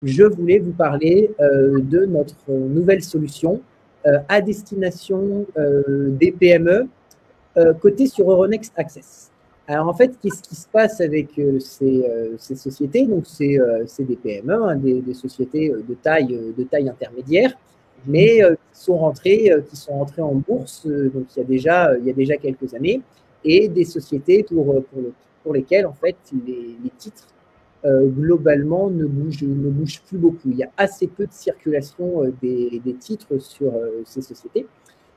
je voulais vous parler de notre nouvelle solution à destination des PME cotées sur Euronext Access. Alors en fait, qu'est-ce qui se passe avec ces sociétés? Donc c'est des PME, hein, des sociétés de taille intermédiaire, mais qui sont rentrées en bourse donc il y a déjà quelques années, et des sociétés pour lesquelles en fait les titres globalement ne bougent plus beaucoup. Il y a assez peu de circulation des titres sur ces sociétés.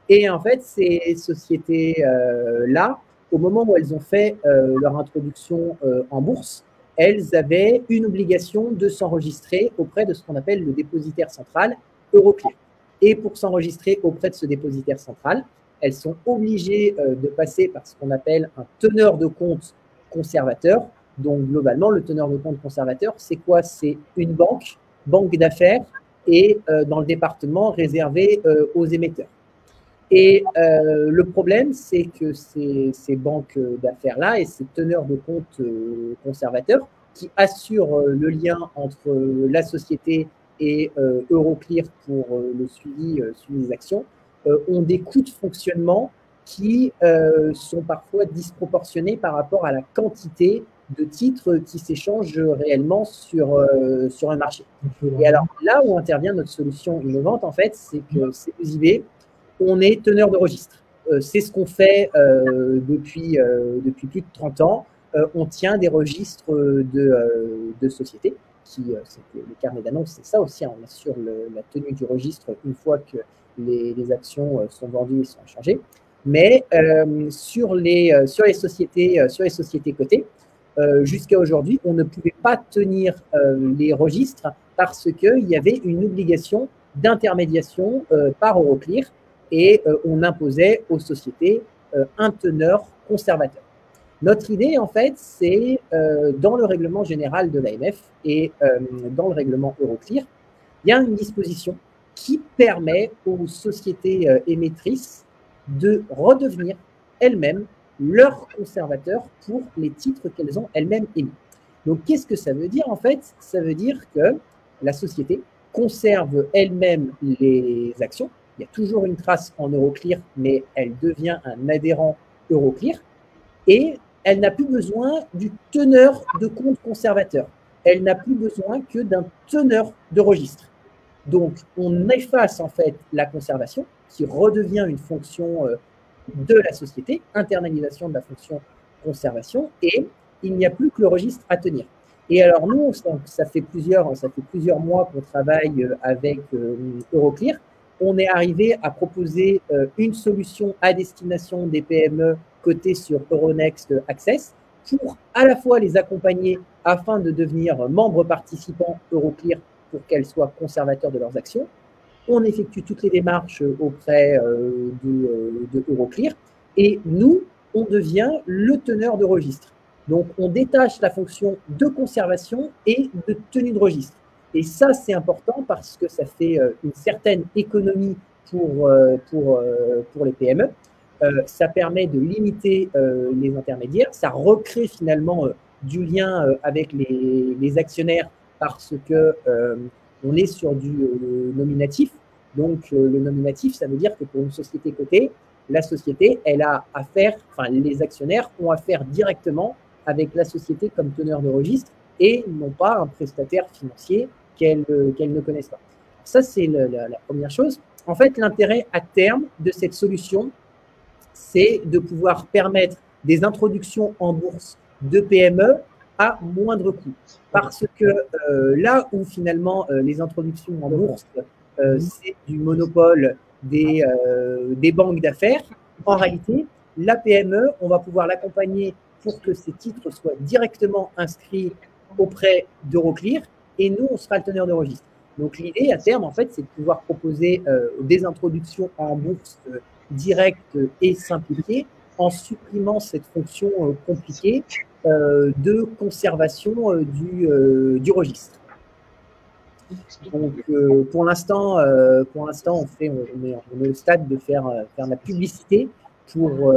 Et en fait, ces sociétés-là, au moment où elles ont fait leur introduction en bourse, elles avaient une obligation de s'enregistrer auprès de ce qu'on appelle le dépositaire central, Euroclear. Et pour s'enregistrer auprès de ce dépositaire central, elles sont obligées de passer par ce qu'on appelle un teneur de compte conservateur. Donc, globalement, le teneur de compte conservateur, c'est quoi? C'est une banque d'affaires, et dans le département réservé aux émetteurs. Et le problème, c'est que ces banques d'affaires-là et ces teneurs de compte conservateurs qui assurent le lien entre la société et Euroclear pour le suivi des actions ont des coûts de fonctionnement qui sont parfois disproportionnés par rapport à la quantité de titres qui s'échangent réellement sur un marché. Et alors, là où intervient notre solution innovante, en fait, c'est que C2IB, on est teneur de registre. C'est ce qu'on fait depuis plus de 30 ans. On tient des registres de sociétés. C'est le carnet d'annonces, c'est ça aussi. On assure la tenue du registre une fois que les actions sont vendues et sont échangées. Mais sur les sociétés cotées, jusqu'à aujourd'hui, on ne pouvait pas tenir les registres parce qu'il y avait une obligation d'intermédiation par Euroclear, et on imposait aux sociétés un teneur conservateur. Notre idée, en fait, c'est dans le règlement général de l'AMF et dans le règlement Euroclear, il y a une disposition qui permet aux sociétés émettrices de redevenir elles-mêmes leurs conservateurs pour les titres qu'elles ont elles-mêmes émis. Donc, qu'est-ce que ça veut dire, en fait? Ça veut dire que la société conserve elle-même les actions. Il y a toujours une trace en Euroclear, mais elle devient un adhérent Euroclear, et elle n'a plus besoin du teneur de compte conservateur. Elle n'a plus besoin que d'un teneur de registre. Donc, on efface en fait la conservation, qui redevient une fonction de la société, internalisation de la fonction conservation, et il n'y a plus que le registre à tenir. Et alors nous, ça fait plusieurs mois qu'on travaille avec Euroclear. On est arrivé à proposer une solution à destination des PME cotées sur Euronext Access pour à la fois les accompagner afin de devenir membres participants Euroclear pour qu'elles soient conservateurs de leurs actions. On effectue toutes les démarches auprès de Euroclear, et nous, on devient le teneur de registre. Donc, on détache la fonction de conservation et de tenue de registre. Et ça, c'est important parce que ça fait une certaine économie pour les PME. Ça permet de limiter les intermédiaires. Ça recrée finalement du lien avec les actionnaires parce que on est sur du nominatif. Donc, le nominatif, ça veut dire que pour une société cotée, la société, elle a affaire, enfin, les actionnaires ont affaire directement avec la société comme teneur de registre et non pas un prestataire financier qu'elles ne connaissent pas. Ça, c'est la première chose. En fait, l'intérêt à terme de cette solution, c'est de pouvoir permettre des introductions en bourse de PME à moindre coût. Parce que là où finalement les introductions en bourse, c'est du monopole des banques d'affaires, en réalité, la PME, on va pouvoir l'accompagner pour que ces titres soient directement inscrits auprès d'Euroclear, et nous, on sera le teneur de registre. Donc, l'idée à terme, en fait, c'est de pouvoir proposer des introductions en bourse directes et simplifiées en supprimant cette fonction compliquée de conservation du registre. Donc, pour l'instant, on est au stade de faire la publicité pour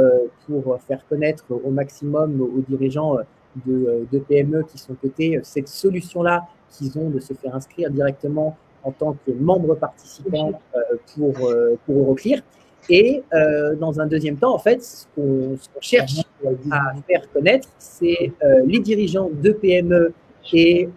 faire connaître au maximum aux dirigeants de PME qui sont cotées, cette solution-là qu'ils ont de se faire inscrire directement en tant que membre participant pour Euroclear. Et dans un deuxième temps, en fait, ce qu'on cherche à faire connaître, c'est les dirigeants de PME et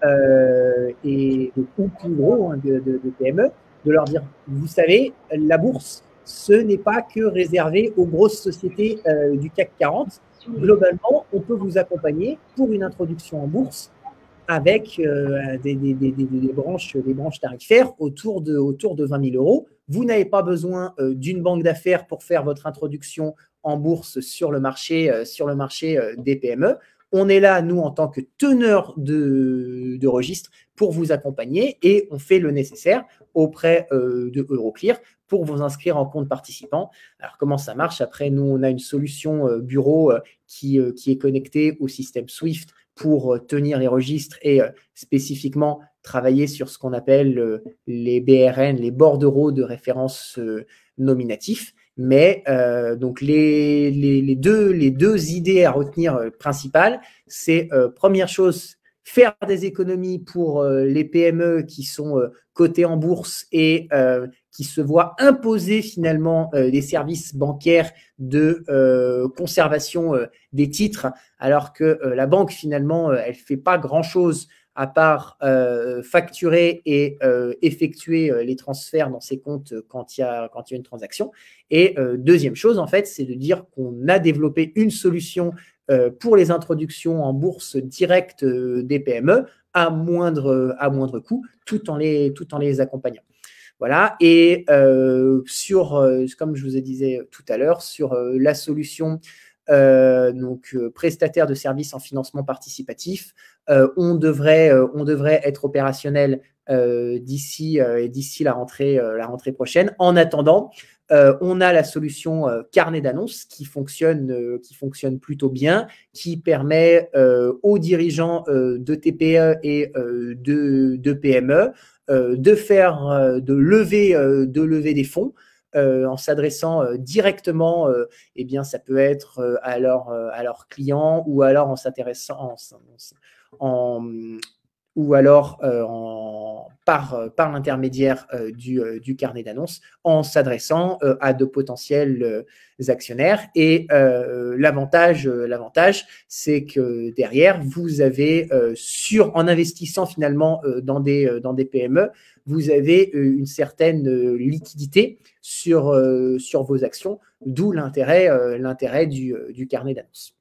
ou plus gros de PME, de leur dire, vous savez, la bourse, ce n'est pas que réservé aux grosses sociétés du CAC 40. Globalement, on peut vous accompagner pour une introduction en bourse avec des branches tarifaires autour de 20 000 euros. Vous n'avez pas besoin d'une banque d'affaires pour faire votre introduction en bourse sur le marché des PME. On est là, nous, en tant que teneur de registre, pour vous accompagner et on fait le nécessaire auprès de Euroclear pour vous inscrire en compte participant. Alors, comment ça marche? Après, nous, on a une solution bureau qui est connectée au système Swift pour tenir les registres et spécifiquement travailler sur ce qu'on appelle les BRN, les bordereaux de référence nominatifs. Mais donc les deux idées à retenir principales, c'est première chose, faire des économies pour les PME qui sont cotées en bourse et qui se voient imposer finalement des services bancaires de conservation des titres, alors que la banque finalement elle fait pas grand-chose à part facturer et effectuer les transferts dans ses comptes quand il y a une transaction. Et deuxième chose, en fait, c'est de dire qu'on a développé une solution pour les introductions en bourse directe des PME à moindre coût, tout en les accompagnant. Voilà. Et comme je vous ai dit tout à l'heure, sur la solution prestataire de services en financement participatif, on devrait être opérationnel d'ici la rentrée prochaine. En attendant, on a la solution carnet d'annonces qui fonctionne plutôt bien, qui permet aux dirigeants de TPE et de PME de lever des fonds en s'adressant directement, eh bien, ça peut être à leurs clients ou alors en s'intéressant par l'intermédiaire du carnet d'annonces, en s'adressant à de potentiels actionnaires. Et l'avantage, c'est que derrière, vous avez, en investissant finalement dans des PME, vous avez une certaine liquidité sur vos actions, d'où l'intérêt du carnet d'annonces.